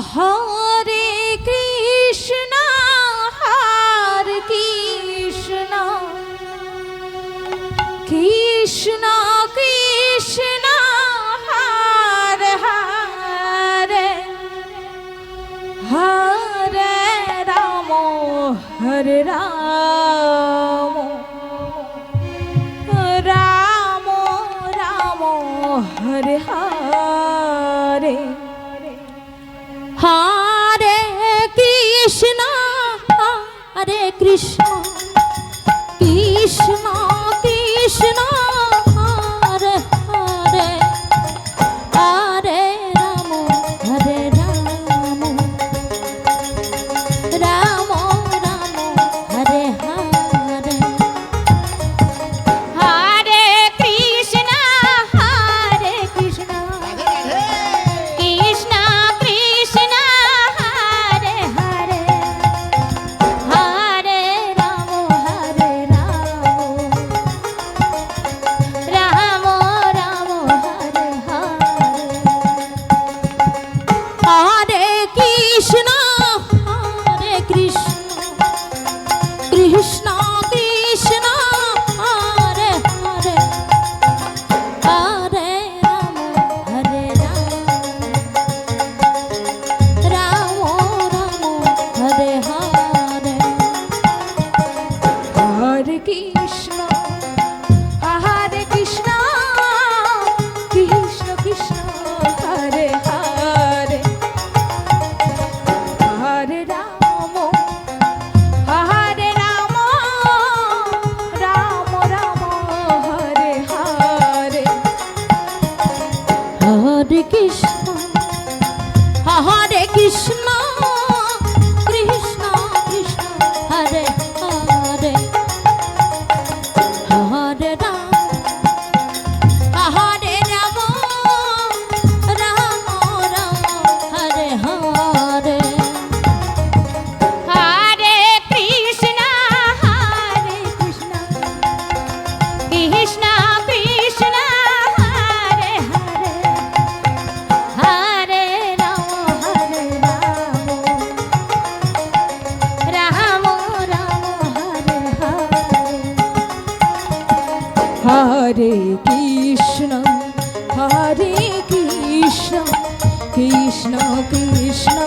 Hare Krishna Hare Krishna Krishna Krishna Hare Hare Hare Ram Hare Ram Ram Ram Hare Hare Hare Krishna Hare Krishna Krishna Krishna Hare Hare Hare Ram Hare Ram Ram Ram Hare Hare Hare Krishna Hare Krishna Krishna Krishna Hare Hare Hare Ram Hare Ram Ram Ram Hare Hare Hare Krishna Hare Krishna Krishna Krishna Hare Hare Hare Ram Hare Ram Ram Ram Hare Hare Hare Krishna Hare Krishna Krishna Krishna Hare Hare Hare Ram Hare Ram Ram Ram Hare Hare Hare Krishna Hare Krishna Krishna Krishna Hare Hare Hare Ram Hare Ram Ram Ram Hare Hare Hare Krishna Krishna Krishna Hare Hare Hare Ram Hare Ram Ram Ram Hare Hare Krishna Krishna Krishna